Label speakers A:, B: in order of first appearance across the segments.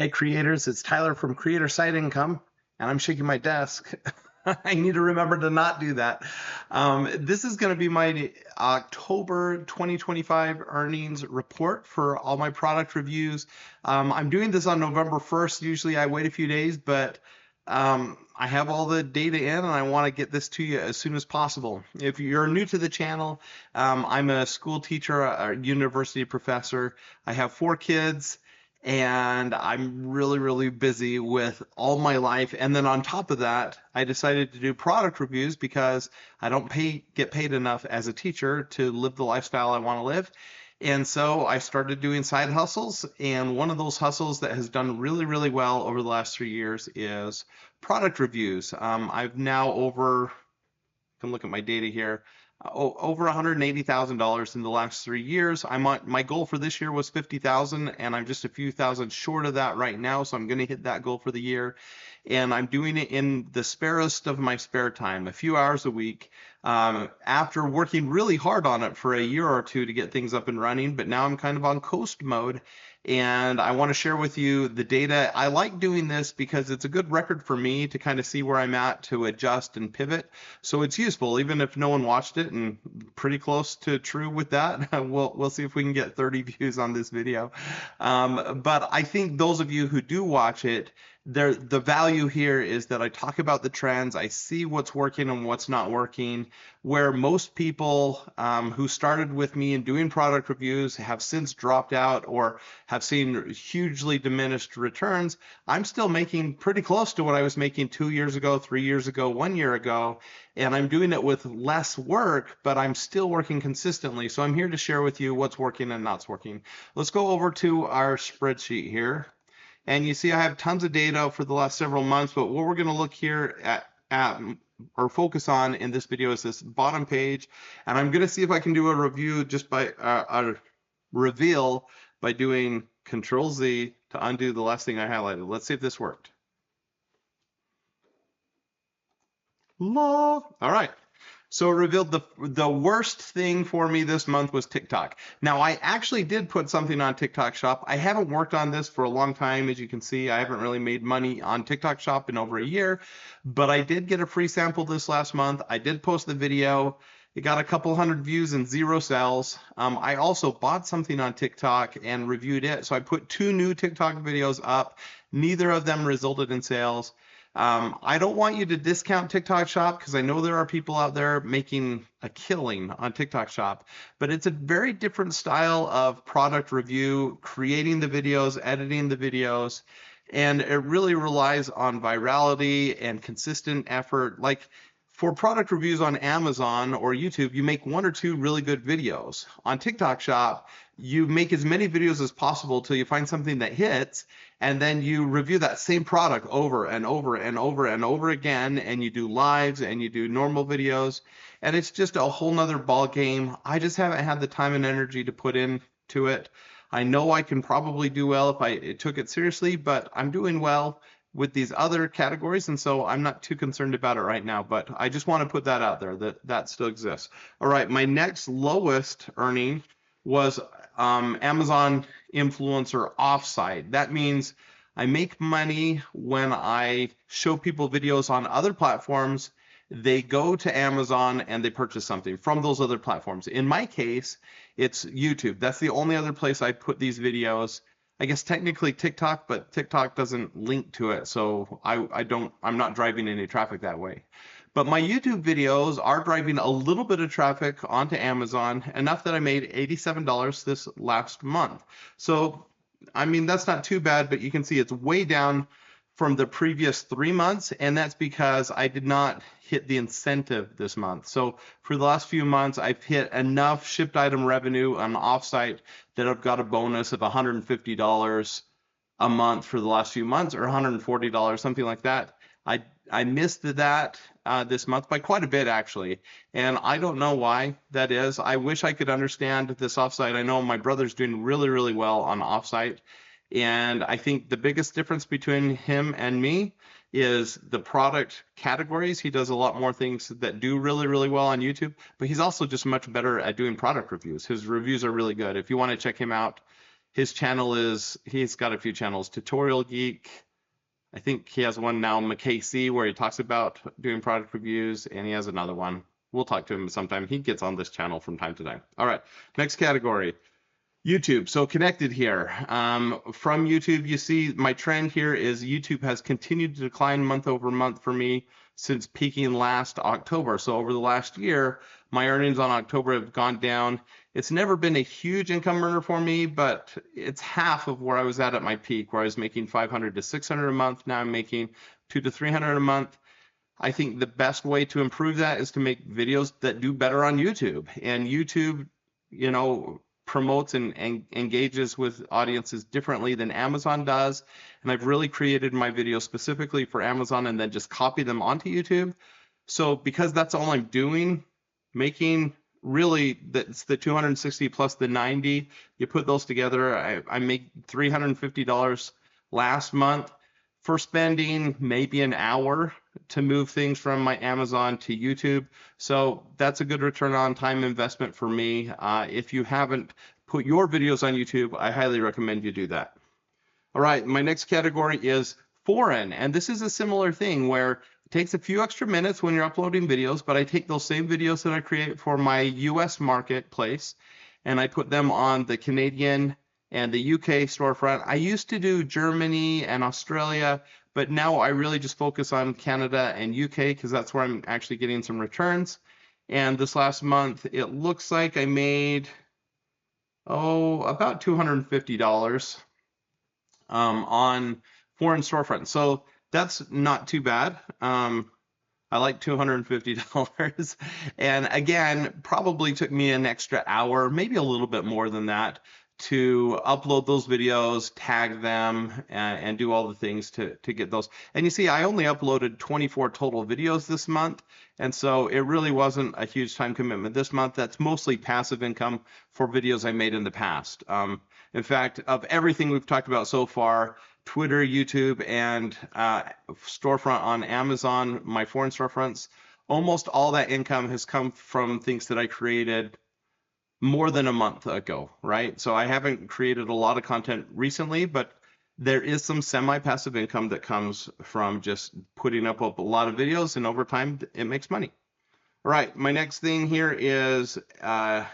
A: Hey creators, it's Tyler from Creator Side Income, and I'm shaking my desk. I need to remember to not do that. This is going to be my October 2025 earnings report for all my product reviews. I'm doing this on November 1st. Usually I wait a few days, but I have all the data in and I want to get this to you as soon as possible. If you're new to the channel, I'm a school teacher, a university professor. I have 4 kids and I'm really busy with all my life. And then on top of that, I decided to do product reviews because I don't get paid enough as a teacher to live the lifestyle I want to live. And so I started doing side hustles, and one of those hustles that has done really well over the last 3 years is product reviews. I've now can look at my data here, over $180,000 in the last 3 years. My goal for this year was 50,000, and I'm just a few thousand short of that right now. So I'm going to hit that goal for the year, and I'm doing it in the sparest of my spare time, a few hours a week. After working really hard on it for a year or two to get things up and running, but now I'm kind of on coast mode. And I want to share with you the data. I like doing this because it's a good record for me to kind of see where I'm at to adjust and pivot. So it's useful, even if no one watched it, and pretty close to true with that. We'll see if we can get 30 views on this video. But I think those of you who do watch it, the value here is that I talk about the trends, I see what's working and what's not working, where most people who started with me in doing product reviews have since dropped out or have seen hugely diminished returns. I'm still making pretty close to what I was making 2 years ago, 3 years ago, 1 year ago, and I'm doing it with less work, but I'm still working consistently. So I'm here to share with you what's working and not working. Let's go over to our spreadsheet here. And you see I have tons of data for the last several months, but what we're going to look here at or focus on in this video is this bottom page. And I'm going to see if I can do a review just by a reveal by doing Control Z to undo the last thing I highlighted. Let's see if this worked. All right. So it revealed the worst thing for me this month was TikTok. Now, I actually did put something on TikTok Shop. I haven't worked on this for a long time. As you can see, I haven't really made money on TikTok Shop in over a year, but I did get a free sample this last month. I did post the video. It got a couple hundred views and 0 sales. I also bought something on TikTok and reviewed it. So I put 2 new TikTok videos up. Neither of them resulted in sales. I don't want you to discount TikTok Shop because I know there are people out there making a killing on TikTok Shop, but it's a very different style of product review, creating the videos, editing the videos, and it really relies on virality and consistent effort. Like for product reviews on Amazon or YouTube, you make 1 or 2 really good videos. On TikTok Shop, you make as many videos as possible till you find something that hits, and then you review that same product over and over again, and you do lives and you do normal videos, and it's just a whole nother ball game. I just haven't had the time and energy to put into it. I know I can probably do well if I took it seriously, but I'm doing well with these other categories, and so I'm not too concerned about it right now, but I just want to put that out there that still exists. All right, my next lowest earning was Amazon influencer offsite. That means I make money when I show people videos on other platforms. They go to Amazon and they purchase something from those other platforms. In my case, it's YouTube. That's the only other place I put these videos. I guess technically TikTok, but TikTok doesn't link to it, so I'm not driving any traffic that way. But my YouTube videos are driving a little bit of traffic onto Amazon, enough that I made $87 this last month. So, I mean, that's not too bad, but you can see it's way down from the previous 3 months, and that's because I did not hit the incentive this month. So for the last few months, I've hit enough shipped item revenue on offsite that I've got a bonus of $150 a month for the last few months, or $140, something like that. I missed that this month by quite a bit, actually, and I don't know why that is. I wish I could understand this offsite. I know my brother's doing really well on offsite, and I think the biggest difference between him and me is the product categories. He does a lot more things that do really well on YouTube, but he's also just much better at doing product reviews. His reviews are really good. If you want to check him out, His channel he's got a few channels, Tutorial Geek. I think he has one now, McKC, where he talks about doing product reviews, and he has another one. We'll talk to him sometime. He gets on this channel from time to time. All right, next category. YouTube, so connected here. From YouTube, you see my trend here is YouTube has continued to decline month over month for me since peaking last October. So over the last year, my earnings on October have gone down. It's never been a huge income earner for me, but it's half of where I was at my peak, where I was making 500 to 600 a month. Now I'm making 200 to 300 a month. I think the best way to improve that is to make videos that do better on YouTube. And YouTube, you know, promotes and engages with audiences differently than Amazon does. And I've really created my videos specifically for Amazon and then just copy them onto YouTube. So because that's all I'm doing, making really it's the 260 plus the 90, you put those together, I make $350 last month for spending maybe an hour to move things from my Amazon to YouTube. So that's a good return on time investment for me. If you haven't put your videos on YouTube, I highly recommend you do that. All right, my next category is foreign. And this is a similar thing where it takes a few extra minutes when you're uploading videos, but I take those same videos that I create for my US marketplace and I put them on the Canadian and the UK storefront. I used to do Germany and Australia, but now I really just focus on Canada and UK because that's where I'm actually getting some returns. And this last month, it looks like I made, about $250 on foreign storefronts. So that's not too bad. I like $250. And again, probably took me an extra hour, maybe a little bit more than that, to upload those videos, tag them, and do all the things to get those. And you see, I only uploaded 24 total videos this month, and so it really wasn't a huge time commitment this month. That's mostly passive income for videos I made in the past. In fact, of everything we've talked about so far, Twitter, YouTube, and storefront on Amazon, my foreign storefronts, almost all that income has come from things that I created more than a month ago, right? So I haven't created a lot of content recently, but there is some semi-passive income that comes from just putting up a lot of videos, and over time it makes money. All right, my next thing here is, there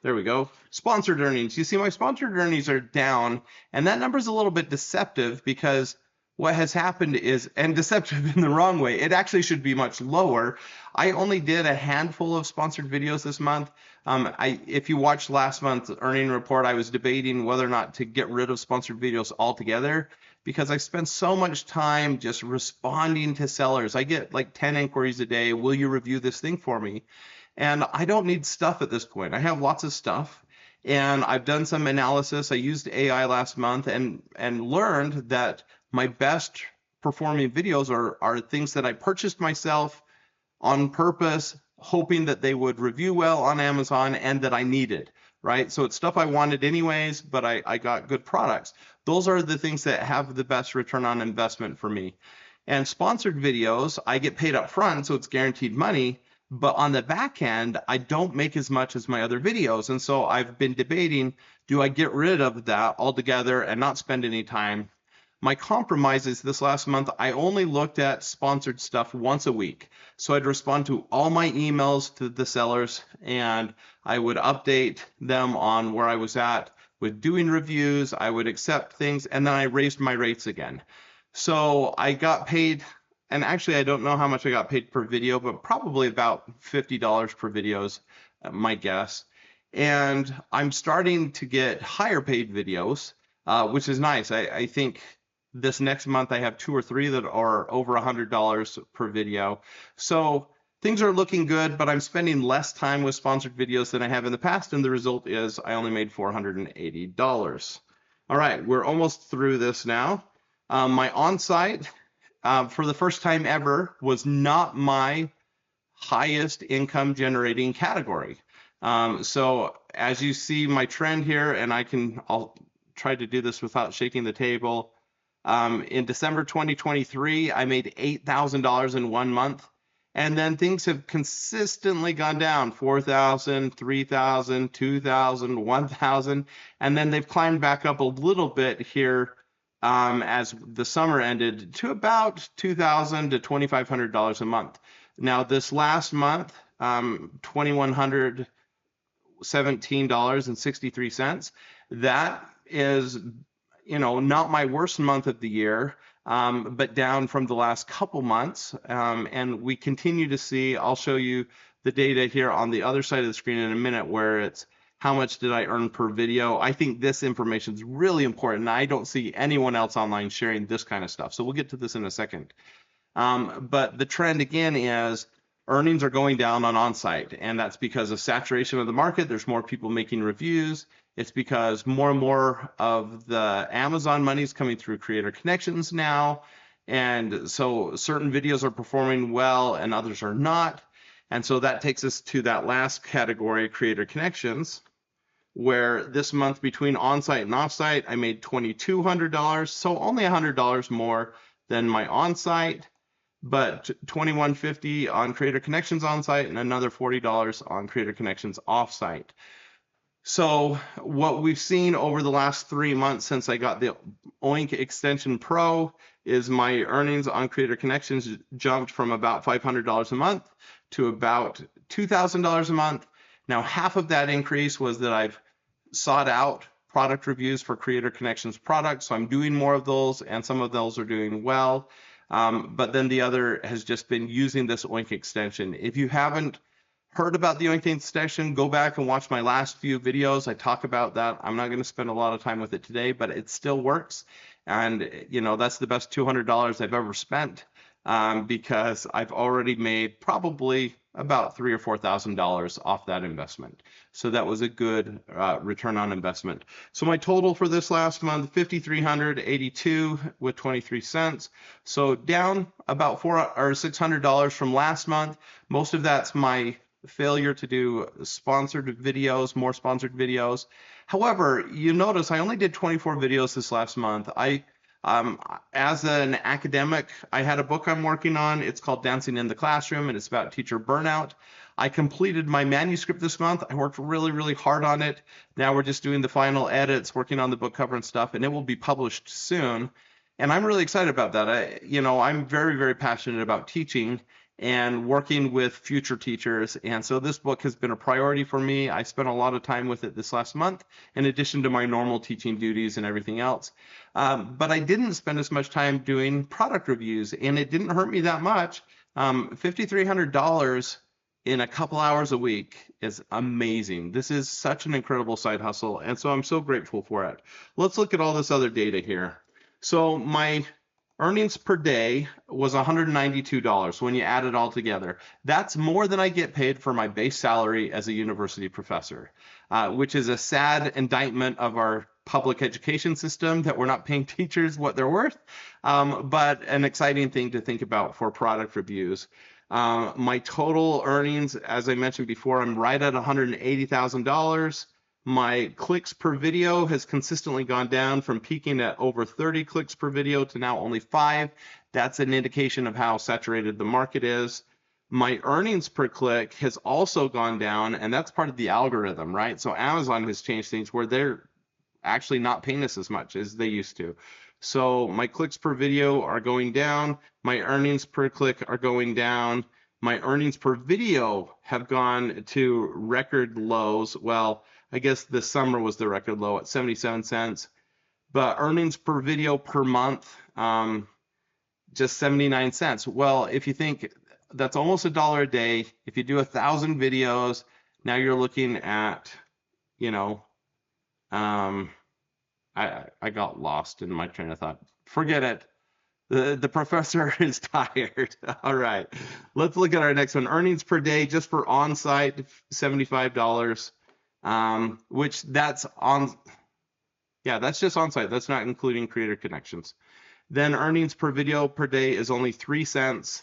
A: we go, sponsored earnings. You see my sponsored earnings are down, and that number is a little bit deceptive because what has happened is, and deceptive in the wrong way, it actually should be much lower. I only did a handful of sponsored videos this month. If you watched last month's earning report, I was debating whether or not to get rid of sponsored videos altogether because I spend so much time just responding to sellers. I get like 10 inquiries a day. Will you review this thing for me? And I don't need stuff at this point. I have lots of stuff. And I've done some analysis. I used AI last month and learned that my best performing videos are things that I purchased myself on purpose, hoping that they would review well on Amazon and that I needed, right? So it's stuff I wanted anyways, but I got good products. Those are the things that have the best return on investment for me. And sponsored videos, I get paid up front, so it's guaranteed money. But on the back end, I don't make as much as my other videos. And so I've been debating, do I get rid of that altogether and not spend any time? My compromise is this last month, I only looked at sponsored stuff once a week. So I'd respond to all my emails to the sellers and I would update them on where I was at with doing reviews. I would accept things and then I raised my rates again. So I got paid, and actually I don't know how much I got paid per video, but probably about $50 per video is my guess. And I'm starting to get higher paid videos, which is nice. I think this next month I have 2 or 3 that are over $100 per video. So things are looking good, but I'm spending less time with sponsored videos than I have in the past, and the result is I only made $480. All right, we're almost through this now. My on-site, for the first time ever, was not my highest income generating category. So as you see my trend here, and I'll try to do this without shaking the table. In December 2023, I made $8,000 in 1 month. And then things have consistently gone down, 4,000, 3,000, 2,000, 1,000, and then they've climbed back up a little bit here as the summer ended to about $2,000 to $2,500 a month. Now this last month, $2,117.63. That is, not my worst month of the year, but down from the last couple months. And we continue to see, I'll show you the data here on the other side of the screen in a minute, where it's how much did I earn per video. I think this information is really important. I don't see anyone else online sharing this kind of stuff. So we'll get to this in a second. But the trend again is earnings are going down on onsite, and that's because of saturation of the market. There's more people making reviews. It's because more and more of the Amazon money is coming through Creator Connections now. And so certain videos are performing well and others are not. And so that takes us to that last category, Creator Connections, where this month between onsite and offsite, I made $2,200. So only $100 more than my onsite, but $2,150 on Creator Connections onsite and another $40 on Creator Connections offsite. So what we've seen over the last 3 months since I got the Oink Extension Pro is my earnings on Creator Connections jumped from about $500 a month to about $2,000 a month. Now, half of that increase was that I've sought out product reviews for Creator Connections products. So I'm doing more of those, and some of those are doing well. But then the other has just been using this Oink extension. If you haven't heard about the Oink extension, go back and watch my last few videos. I talk about that. I'm not going to spend a lot of time with it today, but it still works. And, that's the best $200 I've ever spent because I've already made probably about $3,000 or $4,000 off that investment. So that was a good return on investment. So my total for this last month, $5,382 with 23 cents. So down about $400 or $600 from last month. Most of that's my failure to do sponsored videos, more sponsored videos. However, you notice I only did 24 videos this last month. As an academic, I had a book I'm working on. It's called Dancing in the Classroom, and it's about teacher burnout. I completed my manuscript this month. I worked really, really hard on it. Now we're just doing the final edits, working on the book cover and stuff, and it will be published soon. And I'm really excited about that. I'm very, very passionate about teaching and working with future teachers. And so this book has been a priority for me. I spent a lot of time with it this last month, in addition to my normal teaching duties and everything else. But I didn't spend as much time doing product reviews, and it didn't hurt me that much. $5,300 in a couple hours a week is amazing. This is such an incredible side hustle, and so I'm so grateful for it. Let's look at all this other data here. So my earnings per day was $192 when you add it all together. That's more than I get paid for my base salary as a university professor, which is a sad indictment of our public education system that we're not paying teachers what they're worth, but an exciting thing to think about for product reviews. My total earnings, as I mentioned before, I'm right at $180,000. My clicks per video has consistently gone down from peaking at over 30 clicks per video to now only 5. That's an indication of how saturated the market is. My earnings per click has also gone down, and that's part of the algorithm, right? So Amazon has changed things where they're actually not paying us as much as they used to. So my clicks per video are going down. My earnings per click are going down. My earnings per video have gone to record lows. Well, I guess this summer was the record low at 77 cents, but earnings per video per month, just 79 cents. Well, if you think that's almost $1 a day, if you do 1,000 videos, now you're looking at, I got lost in my train of thought. Forget it. The professor is tired. All right, let's look at our next one. Earnings per day just for on-site, $75. Which that's just on site. That's not including Creator Connections. Then earnings per video per day is only 3 cents.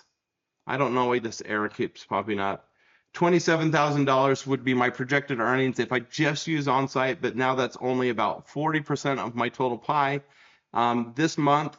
A: I don't know why this error keeps popping up. $27,000 would be my projected earnings if I just use on site, but now that's only about 40% of my total pie. This month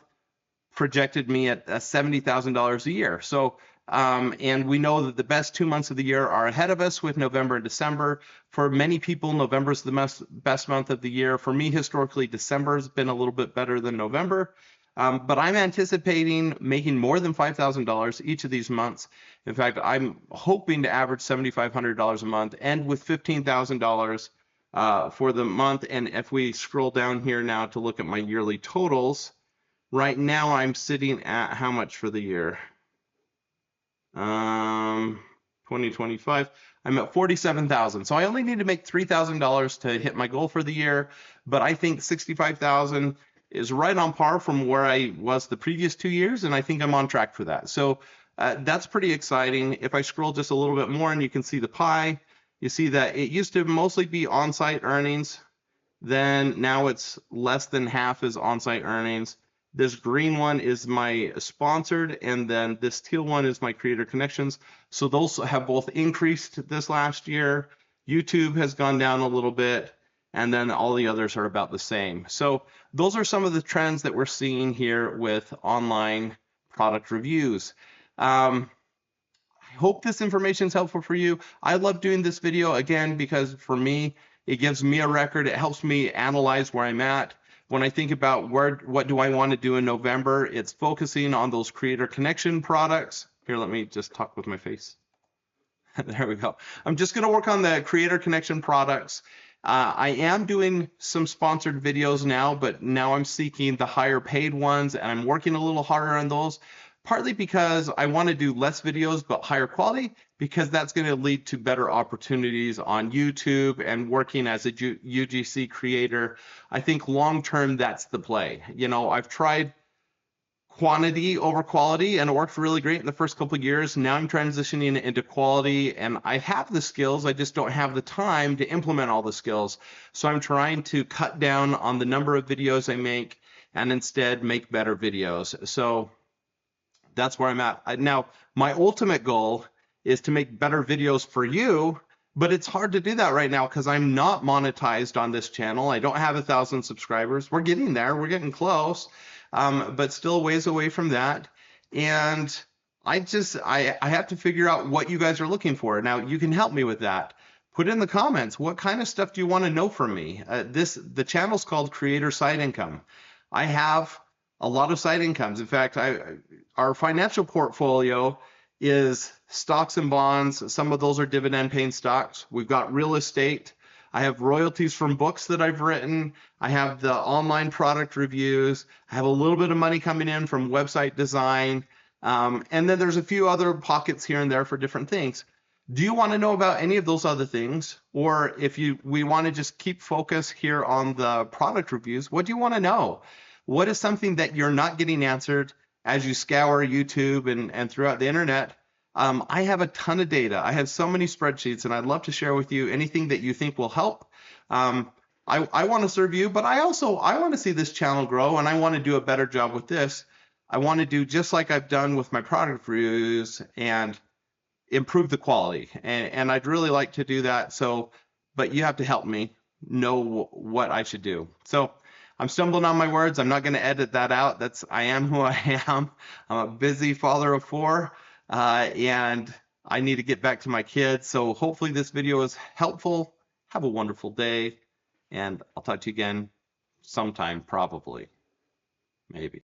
A: projected me at $70,000 a year. So And we know that the best 2 months of the year are ahead of us with November and December. For many people, November is the best month of the year. For me, historically, December has been a little bit better than November. But I'm anticipating making more than $5,000 each of these months. In fact, I'm hoping to average $7,500 a month, and with $15,000 for the month. And if we scroll down here now to look at my yearly totals, right now I'm sitting at how much for the year? 2025, I'm at 47,000. So I only need to make $3,000 to hit my goal for the year, but I think 65,000 is right on par from where I was the previous 2 years, and I think I'm on track for that. So that's pretty exciting. If I scroll just a little bit more and you can see the pie, you see that it used to mostly be on-site earnings. Then now it's less than half is on-site earnings. This green one is my sponsored, and then this teal one is my creator connections. So those have both increased this last year. YouTube has gone down a little bit, and then all the others are about the same. So those are some of the trends that we're seeing here with online product reviews. I hope this information is helpful for you. I love doing this video, again, because for me, it gives me a record. It helps me analyze where I'm at. When I think about what do I want to do in November, it's focusing on those creator connection products. Here, let me just talk with my face. There we go. I'm just going to work on the creator connection products. I am doing some sponsored videos now, but now I'm seeking the higher paid ones, and I'm working a little harder on those, partly because I want to do less videos but higher quality, because that's going to lead to better opportunities on YouTube and working as a UGC creator. I think long term that's the play. You know, I've tried quantity over quality, and it worked really great in the first couple of years. Now I'm transitioning into quality, and I have the skills, I just don't have the time to implement all the skills. So I'm trying to cut down on the number of videos I make and instead make better videos. So that's where I'm at. Now, my ultimate goal is to make better videos for you, but it's hard to do that right now because I'm not monetized on this channel. I don't have 1,000 subscribers. We're getting there. We're getting close, but still ways away from that. And I have to figure out what you guys are looking for. Now, you can help me with that. Put in the comments, what kind of stuff do you want to know from me? The channel's called Creator Side Income. I have a lot of side incomes. In fact, our financial portfolio is stocks and bonds. Some of those are dividend paying stocks. We've got real estate. I have royalties from books that I've written. I have the online product reviews. I have a little bit of money coming in from website design. And then there's a few other pockets here and there for different things. Do you want to know about any of those other things? Or if we want to just keep focus here on the product reviews, what do you want to know? What is something that you're not getting answered as you scour YouTube and throughout the internet? I have a ton of data. I have so many spreadsheets, and I'd love to share with you anything that you think will help. I want to serve you, but I want to see this channel grow, and I want to do a better job with this. I want to do just like I've done with my product reviews and improve the quality. And I'd really like to do that. So, but you have to help me know what I should do. So I'm stumbling on my words. I'm not going to edit that out. I am who I am. I'm a busy father of 4, and I need to get back to my kids. So hopefully this video is helpful. Have a wonderful day, and I'll talk to you again sometime, probably, maybe.